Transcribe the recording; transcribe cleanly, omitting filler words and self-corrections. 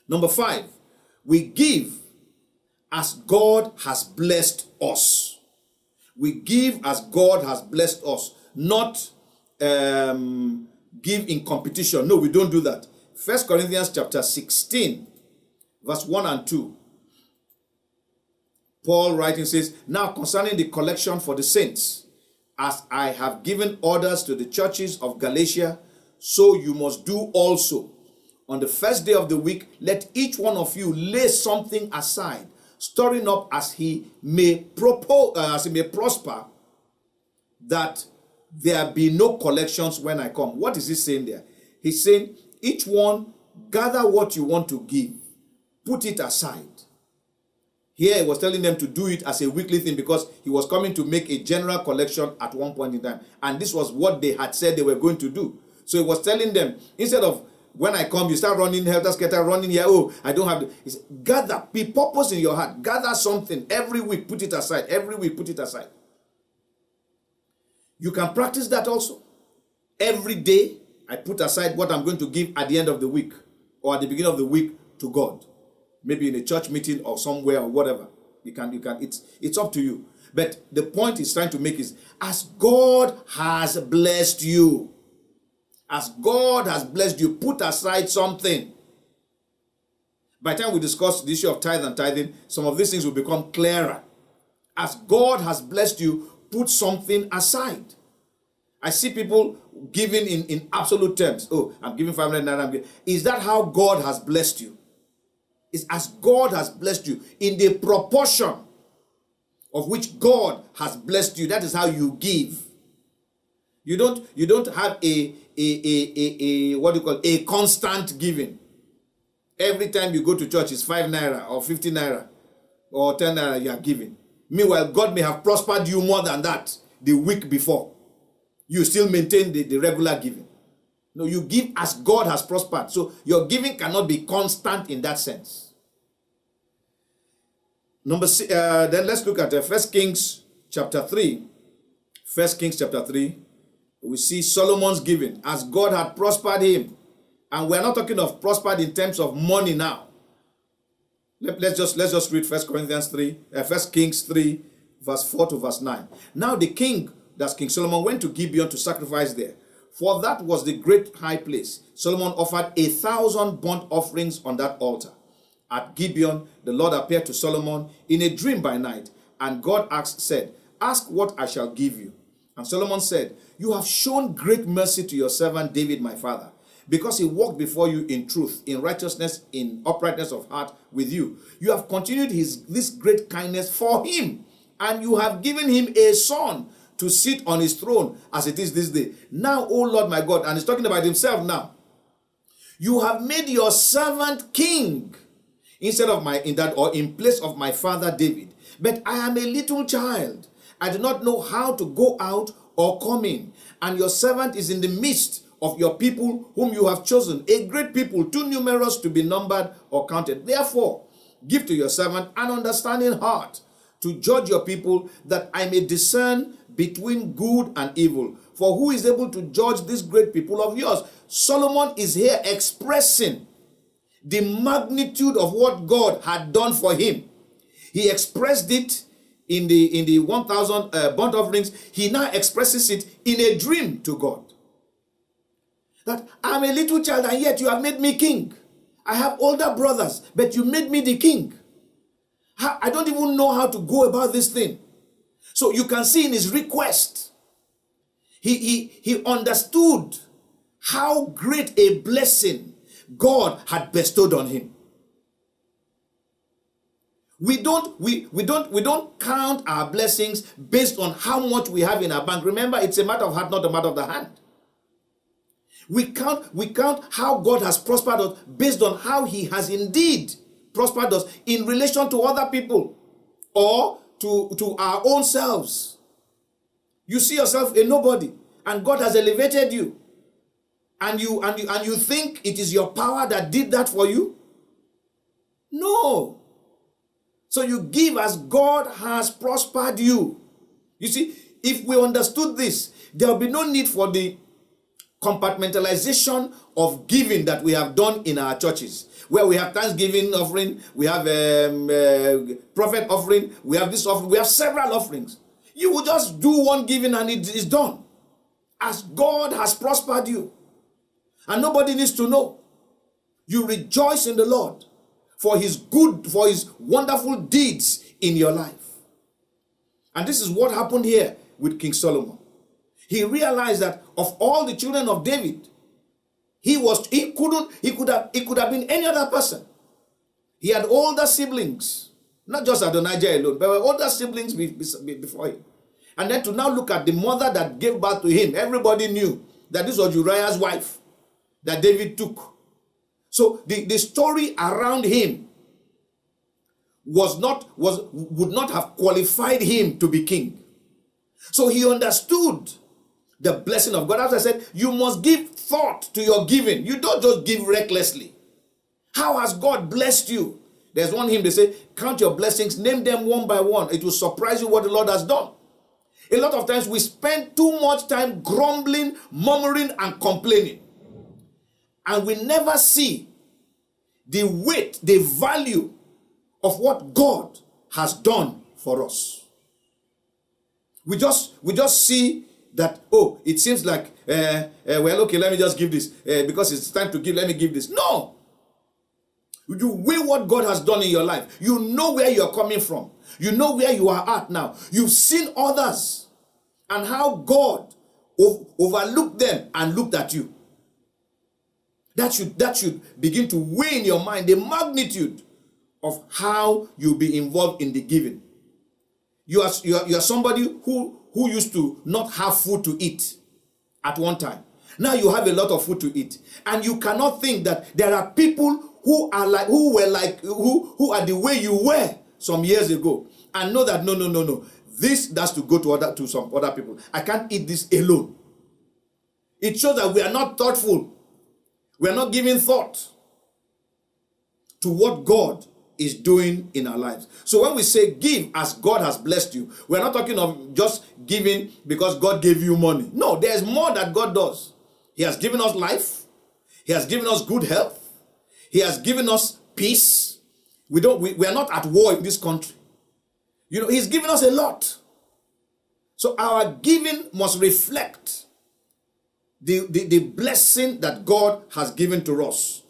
Number 5, we give as God has blessed us. We give as God has blessed us, not give in competition. No, we don't do that. 1 Corinthians chapter 16, verse 1 and 2. Paul writing says, now concerning the collection for the saints, as I have given orders to the churches of Galatia, so you must do also. On the first day of the week, let each one of you lay something aside, storing up as he may prosper, that there be no collections when I come. What is he saying there? He's saying, each one gather what you want to give, put it aside. Here he was telling them to do it as a weekly thing because he was coming to make a general collection at one point in time. And this was what they had said they were going to do. So he was telling them, instead of when I come, you start running helter-skelter, running here. Oh, I don't have. He said, gather, be purpose in your heart. Gather something every week, put it aside. Every week, put it aside. You can practice that also. Every day, I put aside what I'm going to give at the end of the week or at the beginning of the week to God. Maybe in a church meeting or somewhere or whatever. You can. It's up to you. But the point he's trying to make is, as God has blessed you, as God has blessed you, put aside something. By the time we discuss the issue of tithe and tithing, some of these things will become clearer. As God has blessed you, put something aside. I see people giving in absolute terms. Oh, I'm giving 500 naira. Is that how God has blessed you? It's as God has blessed you in the proportion of which God has blessed you. That is how you give. You don't have a constant giving. Every time you go to church, it's 5 naira or 50 naira or 10 naira you are giving. Meanwhile, God may have prospered you more than that the week before. You still maintain the regular giving. No, you give as God has prospered. So your giving cannot be constant in that sense. Then let's look at 1 Kings chapter 3. 1 Kings chapter 3. We see Solomon's giving as God had prospered him. And we're not talking of prospered in terms of money now. Let's just read 1 Kings 3, verse 4 to verse 9. Now the king, that's King Solomon, went to Gibeon to sacrifice there. For that was the great high place. Solomon offered 1,000 burnt offerings on that altar. At Gibeon, the Lord appeared to Solomon in a dream by night. And God said, ask what I shall give you. And Solomon said, you have shown great mercy to your servant David, my father, because he walked before you in truth, in righteousness, in uprightness of heart with you. You have continued this great kindness for him, and you have given him a son to sit on his throne as it is this day. Now, O Lord my God, and he's talking about himself now, you have made your servant king instead of in place of my father David. But I am a little child. I do not know how to go out or come in. And your servant is in the midst of your people whom you have chosen, a great people, too numerous to be numbered or counted. Therefore, give to your servant an understanding heart to judge your people, that I may discern between good and evil. For who is able to judge this great people of yours? Solomon is here expressing the magnitude of what God had done for him. He expressed it in the 1,000 burnt offerings. He now expresses it in a dream to God. That I'm a little child and yet you have made me king. I have older brothers, but you made me the king. I don't even know how to go about this thing. So you can see in his request, he understood how great a blessing God had bestowed on him. We don't count our blessings based on how much we have in our bank. Remember, it's a matter of heart, not a matter of the hand. We count how God has prospered us based on how he has indeed prospered us in relation to other people or to our own selves. You see yourself a nobody and God has elevated you. And you think it is your power that did that for you? No. So you give as God has prospered you. You see, if we understood this, there will be no need for the compartmentalization of giving that we have done in our churches, where we have Thanksgiving offering, we have prophet offering, we have this offering, we have several offerings. You will just do one giving and it is done. As God has prospered you. And nobody needs to know. You rejoice in the Lord for his good, for his wonderful deeds in your life. And this is what happened here with King Solomon. He realized that of all the children of David, he could have been any other person. He had older siblings, not just Adonijah alone, but older siblings before him. And then to now look at the mother that gave birth to him, everybody knew that this was Uriah's wife that David took. So the story around him would not have qualified him to be king. So he understood the blessing of God. As I said, you must give thought to your giving. You don't just give recklessly. How has God blessed you? There's one hymn, they say, count your blessings, name them one by one. It will surprise you what the Lord has done. A lot of times we spend too much time grumbling, murmuring, and complaining. And we never see the weight, the value of what God has done for us. We just see that, oh, it seems like, well, okay, let me just give this. Because it's time to give, let me give this. No! You weigh what God has done in your life. You know where you're coming from. You know where you are at now. You've seen others and how God overlooked them and looked at you. That should begin to weigh in your mind the magnitude of how you'll be involved in the giving. You are somebody who used to not have food to eat at one time. Now you have a lot of food to eat, and you cannot think that there are people who are the way you were some years ago, and know that no. This has to go to some other people. I can't eat this alone. It shows that we are not thoughtful. We are not giving thought to what God is doing in our lives. So when we say give as God has blessed you, we're not talking of just giving because God gave you money. No, there's more that God does. He has given us life. He has given us good health. He has given us peace. We are not at war in this country. He's given us a lot. So our giving must reflect the blessing that God has given to us.